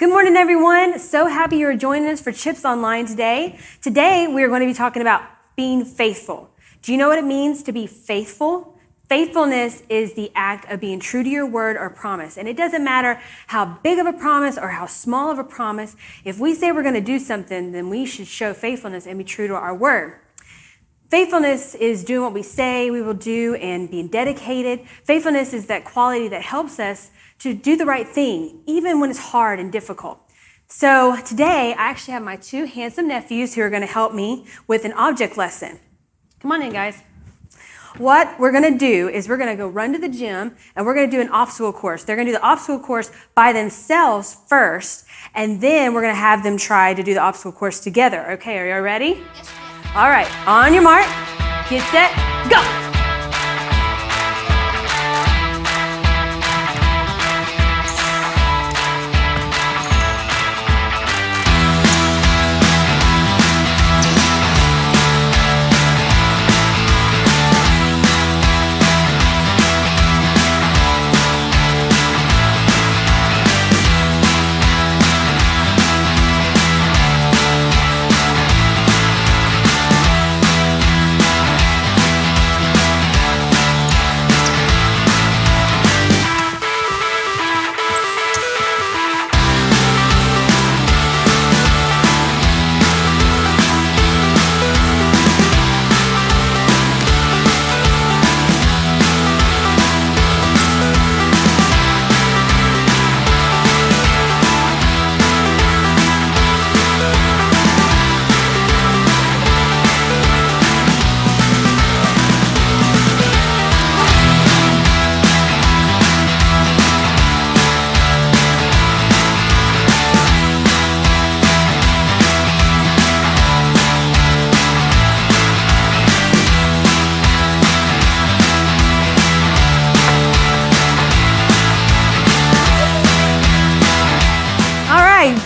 Good morning, everyone. So happy you're joining us for Ch.I.P.Z Online today. Today, we are going to be talking about being faithful. Do you know what it means to be faithful? Faithfulness is the act of being true to your word or promise. And it doesn't matter how big of a promise or how small of a promise. If we say we're going to do something, then we should show faithfulness and be true to our word. Faithfulness is doing what we say we will do and being dedicated. Faithfulness is that quality that helps us to do the right thing, even when it's hard and difficult. So today, I actually have my two handsome nephews who are going to help me with an object lesson. Come on in, guys. What we're going to do is we're going to go run to the gym, and we're going to do an obstacle course. They're going to do the obstacle course by themselves first, and then we're going to have them try to do the obstacle course together. Okay, are you ready? Yes. All right, on your mark, get set, go!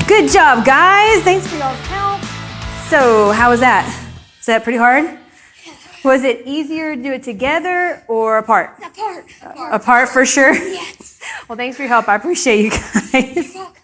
Good job, guys. Thanks for y'all's help. So, how was that? Was that pretty hard? Yeah. Was it easier to do it together or apart? Apart. Apart for sure? Yes. Well, thanks for your help. I appreciate you guys. You're welcome.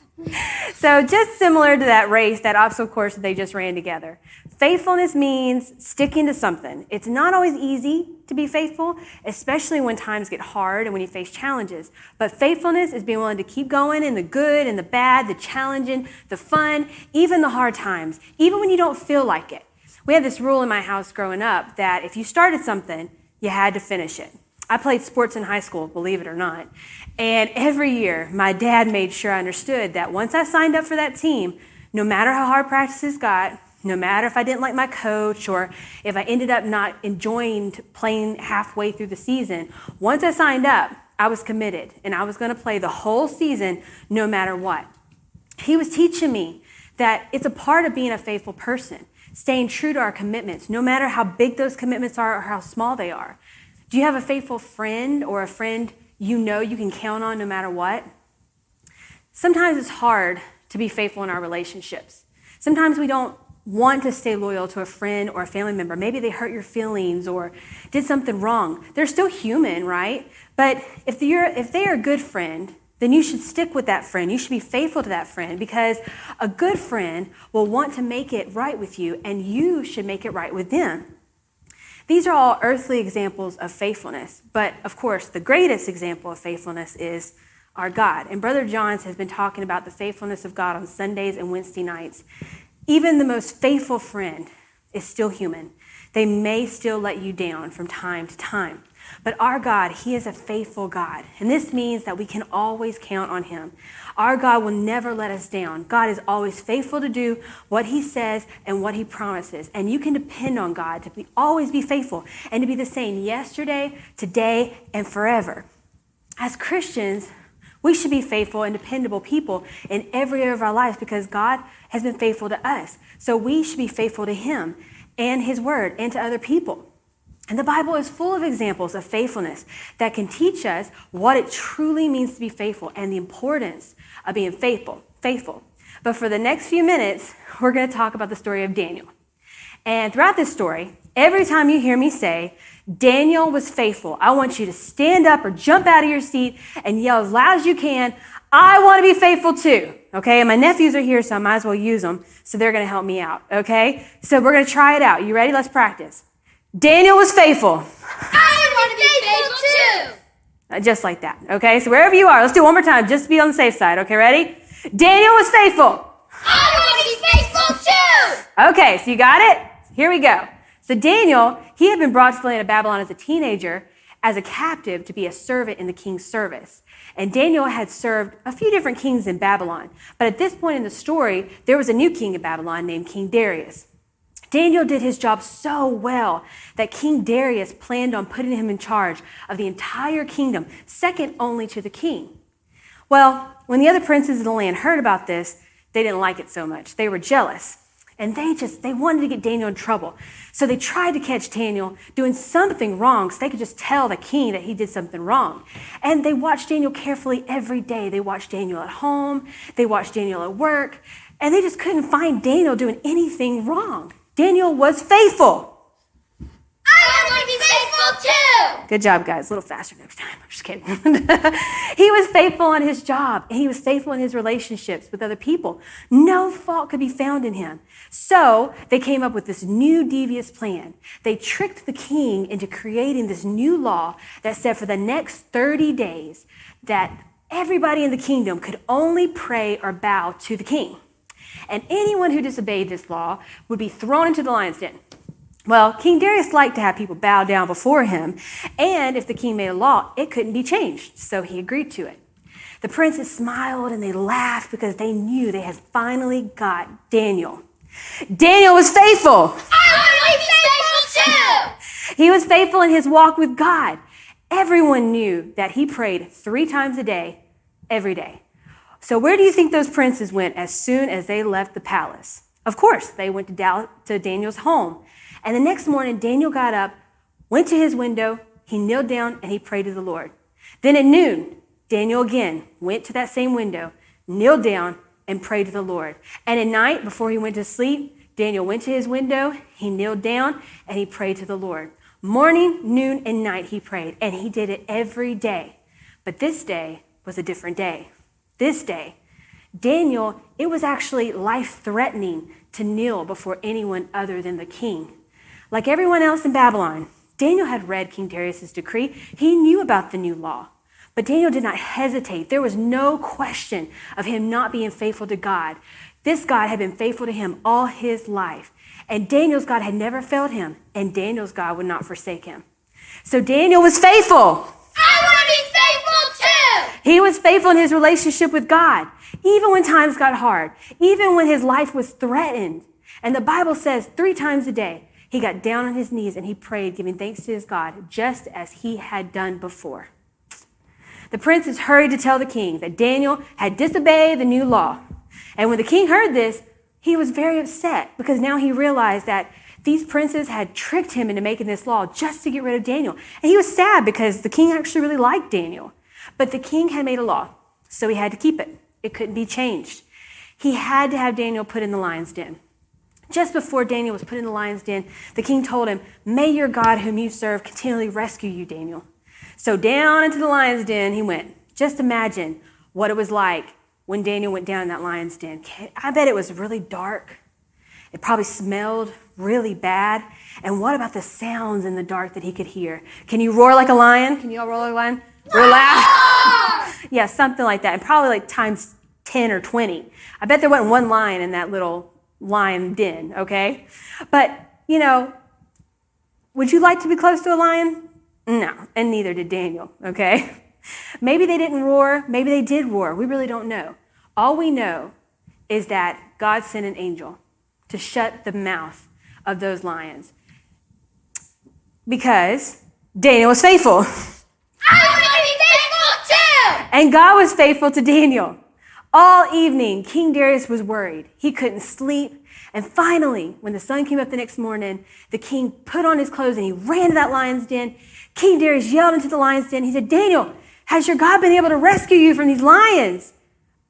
So, just similar to that race, that obstacle course that they just ran together. Faithfulness means sticking to something. It's not always easy to be faithful, especially when times get hard and when you face challenges. But faithfulness is being willing to keep going in the good and the bad, the challenging, the fun, even the hard times, even when you don't feel like it. We had this rule in my house growing up that if you started something, you had to finish it. I played sports in high school, believe it or not. And every year, my dad made sure I understood that once I signed up for that team, no matter how hard practices got, no matter if I didn't like my coach or if I ended up not enjoying playing halfway through the season, once I signed up, I was committed and I was going to play the whole season no matter what. He was teaching me that it's a part of being a faithful person, staying true to our commitments, no matter how big those commitments are or how small they are. Do you have a faithful friend or a friend you know you can count on no matter what? Sometimes it's hard to be faithful in our relationships. Sometimes we don't want to stay loyal to a friend or a family member. Maybe they hurt your feelings or did something wrong. They're still human, right? But if they are a good friend, then you should stick with that friend. You should be faithful to that friend because a good friend will want to make it right with you and you should make it right with them. These are all earthly examples of faithfulness, but of course, the greatest example of faithfulness is our God. And Brother Johns has been talking about the faithfulness of God on Sundays and Wednesday nights. Even the most faithful friend is still human. They may still let you down from time to time. But our God, He is a faithful God. And this means that we can always count on Him. Our God will never let us down. God is always faithful to do what He says and what He promises. And you can depend on God to always be faithful and to be the same yesterday, today, and forever. As Christians, we should be faithful and dependable people in every area of our lives because God has been faithful to us. So we should be faithful to Him and His word and to other people. And the Bible is full of examples of faithfulness that can teach us what it truly means to be faithful and the importance of being faithful. But for the next few minutes, we're going to talk about the story of Daniel. And throughout this story, every time you hear me say, Daniel was faithful, I want you to stand up or jump out of your seat and yell as loud as you can, I want to be faithful too, okay? And my nephews are here, so I might as well use them, so they're going to help me out, okay? So we're going to try it out. You ready? Let's practice. Daniel was faithful. I want to be faithful too. Just like that, okay? So wherever you are, let's do it one more time, just to be on the safe side, okay? Ready? Daniel was faithful. I want to be faithful too. Okay, so you got it? Here we go. So Daniel, he had been brought to the land of Babylon as a teenager, as a captive to be a servant in the king's service. And Daniel had served a few different kings in Babylon. But at this point in the story, there was a new king in Babylon named King Darius. Daniel did his job so well that King Darius planned on putting him in charge of the entire kingdom, second only to the king. Well, when the other princes of the land heard about this, they didn't like it so much. They were jealous. And they wanted to get Daniel in trouble. So they tried to catch Daniel doing something wrong so they could just tell the king that he did something wrong. And they watched Daniel carefully every day. They watched Daniel at home. They watched Daniel at work. And they just couldn't find Daniel doing anything wrong. Daniel was faithful. I want to be faithful too. Good job, guys. A little faster next time. I'm just kidding. He was faithful on his job, and he was faithful in his relationships with other people. No fault could be found in him. So they came up with this new devious plan. They tricked the king into creating this new law that said for the next 30 days that everybody in the kingdom could only pray or bow to the king. And anyone who disobeyed this law would be thrown into the lion's den. Well, King Darius liked to have people bow down before him, and if the king made a law, it couldn't be changed, so he agreed to it. The princes smiled and they laughed because they knew they had finally got Daniel. Daniel was faithful. I want to be faithful too. He was faithful in his walk with God. Everyone knew that he prayed 3 times a day, every day. So where do you think those princes went as soon as they left the palace? Of course, they went to Daniel's home. And the next morning, Daniel got up, went to his window, he kneeled down, and he prayed to the Lord. Then at noon, Daniel again went to that same window, kneeled down, and prayed to the Lord. And at night, before he went to sleep, Daniel went to his window, he kneeled down, and he prayed to the Lord. Morning, noon, and night he prayed, and he did it every day. But this day was a different day. This day, Daniel, it was actually life-threatening to kneel before anyone other than the king. Like everyone else in Babylon, Daniel had read King Darius' decree. He knew about the new law. But Daniel did not hesitate. There was no question of him not being faithful to God. This God had been faithful to him all his life. And Daniel's God had never failed him. And Daniel's God would not forsake him. So Daniel was faithful. I want to be faithful too. He was faithful in his relationship with God, even when times got hard, even when his life was threatened. And the Bible says 3 times a day, he got down on his knees and he prayed, giving thanks to his God, just as he had done before. The princes hurried to tell the king that Daniel had disobeyed the new law. And when the king heard this, he was very upset because now he realized that these princes had tricked him into making this law just to get rid of Daniel. And he was sad because the king actually really liked Daniel. But the king had made a law, so he had to keep it. It couldn't be changed. He had to have Daniel put in the lion's den. Just before Daniel was put in the lion's den, the king told him, "May your God whom you serve continually rescue you, Daniel." So down into the lion's den he went. Just imagine what it was like when Daniel went down in that lion's den. I bet it was really dark. It probably smelled really bad. And what about the sounds in the dark that he could hear? Can you roar like a lion? Can you all roar like a lion? Real loud? Yeah, something like that. And probably like times 10 or 20. I bet there wasn't one lion in that little lion den, okay? But, would you like to be close to a lion? No, and neither did Daniel, okay? Maybe they didn't roar, maybe they did roar. We really don't know. All we know is that God sent an angel to shut the mouth of those lions because Daniel was faithful. I want to be faithful too. And God was faithful to Daniel. All evening, King Darius was worried. He couldn't sleep. And finally, when the sun came up the next morning, the king put on his clothes and he ran to that lion's den. King Darius yelled into the lion's den. He said, "Daniel, has your God been able to rescue you from these lions?"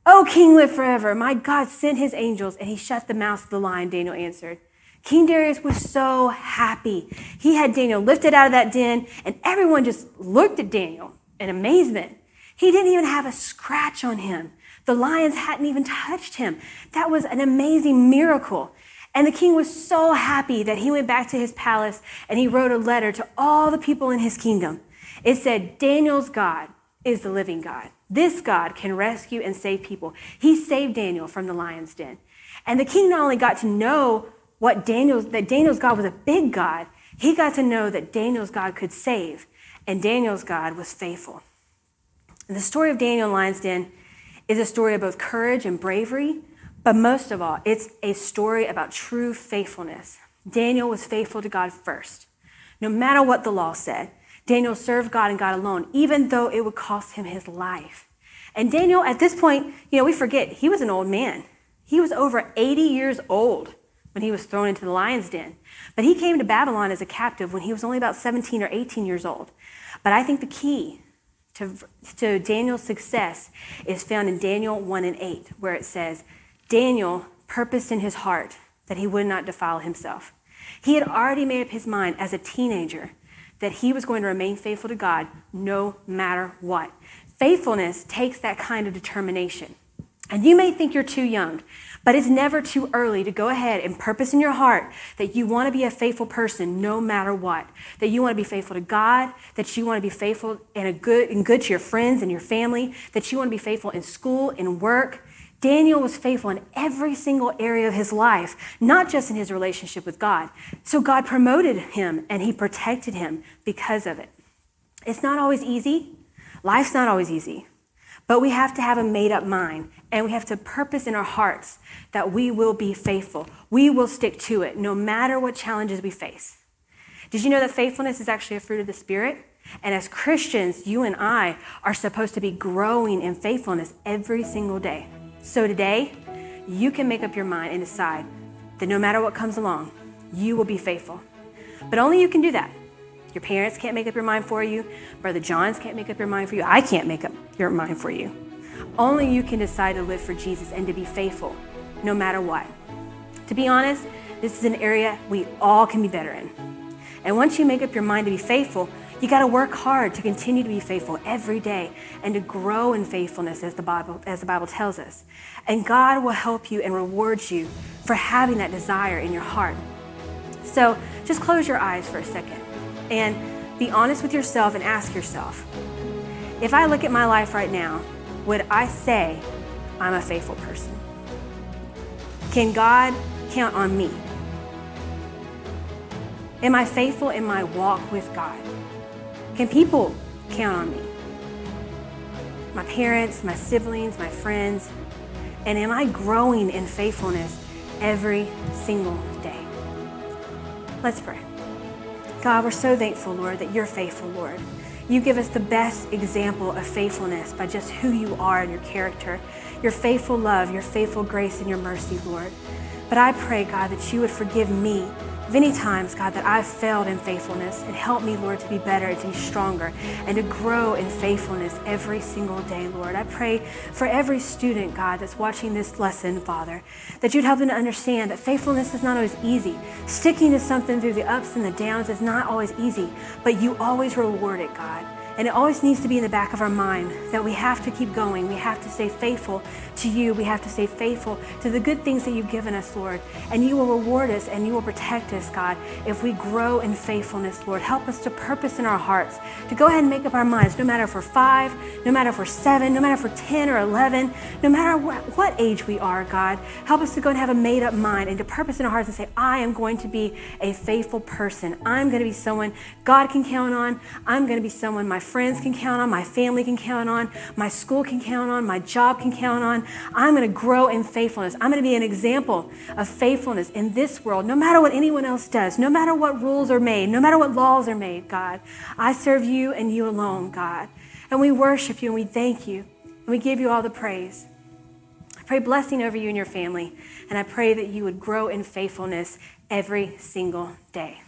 "Oh, King, live forever. My God sent his angels and he shut the mouth of the lion," Daniel answered. King Darius was so happy. He had Daniel lifted out of that den and everyone just looked at Daniel in amazement. He didn't even have a scratch on him. The lions hadn't even touched him. That was an amazing miracle. And the king was so happy that he went back to his palace and he wrote a letter to all the people in his kingdom. It said, Daniel's God is the living God. This God can rescue and save people. He saved Daniel from the lion's den. And the king not only got to know that Daniel's God was a big God, he got to know that Daniel's God could save, and Daniel's God was faithful. And the story of Daniel in the lion's den is a story of both courage and bravery, but most of all, it's a story about true faithfulness. Daniel was faithful to God first. No matter what the law said, Daniel served God and God alone, even though it would cost him his life. And Daniel, at this point, we forget, he was an old man. He was over 80 years old when he was thrown into the lion's den. But he came to Babylon as a captive when he was only about 17 or 18 years old. But I think the key to Daniel's success is found in Daniel 1 and 8, where it says, Daniel purposed in his heart that he would not defile himself. He had already made up his mind as a teenager that he was going to remain faithful to God no matter what. Faithfulness takes that kind of determination. And you may think you're too young, but it's never too early to go ahead and purpose in your heart that you want to be a faithful person no matter what, that you want to be faithful to God, that you want to be faithful and good to your friends and your family, that you want to be faithful in school, in work. Daniel was faithful in every single area of his life, not just in his relationship with God. So God promoted him and he protected him because of it. It's not always easy. Life's not always easy. But we have to have a made-up mind, and we have to purpose in our hearts that we will be faithful. We will stick to it no matter what challenges we face. Did you know that faithfulness is actually a fruit of the Spirit? And as Christians, you and I are supposed to be growing in faithfulness every single day. So today, you can make up your mind and decide that no matter what comes along, you will be faithful. But only you can do that. Your parents can't make up your mind for you. Brother Johns can't make up your mind for you. I can't make up your mind for you. Only you can decide to live for Jesus and to be faithful no matter what. To be honest, this is an area we all can be better in. And once you make up your mind to be faithful, you got to work hard to continue to be faithful every day and to grow in faithfulness as the Bible tells us. And God will help you and reward you for having that desire in your heart. So just close your eyes for a second and be honest with yourself and ask yourself, if I look at my life right now, would I say I'm a faithful person? Can God count on me? Am I faithful in my walk with God? Can people count on me? My parents, my siblings, my friends, and am I growing in faithfulness every single day? Let's pray. God, we're so thankful, Lord, that you're faithful, Lord. You give us the best example of faithfulness by just who you are and your character, your faithful love, your faithful grace, and your mercy, Lord. But I pray, God, that you would forgive me many times, God, that I've failed in faithfulness, and help me, Lord, to be better and to be stronger and to grow in faithfulness every single day, Lord. I pray for every student, God, that's watching this lesson, Father, that you'd help them to understand that faithfulness is not always easy. Sticking to something through the ups and the downs is not always easy, but you always reward it, God. And it always needs to be in the back of our mind that we have to keep going. We have to stay faithful to you. We have to stay faithful to the good things that you've given us, Lord. And you will reward us and you will protect us, God, if we grow in faithfulness, Lord. Help us to purpose in our hearts, to go ahead and make up our minds, no matter if we're 5, no matter if we're 7, no matter if we're 10 or 11, no matter what age we are, God. Help us to go and have a made up mind and to purpose in our hearts and say, I am going to be a faithful person. I'm going to be someone God can count on. I'm going to be someone my friends can count on, my family can count on, my school can count on, my job can count on. I'm going to grow in faithfulness. I'm going to be an example of faithfulness in this world, no matter what anyone else does, no matter what rules are made, no matter what laws are made, God. I serve you and you alone, God. And we worship you and we thank you and we give you all the praise. I pray blessing over you and your family, and I pray that you would grow in faithfulness every single day.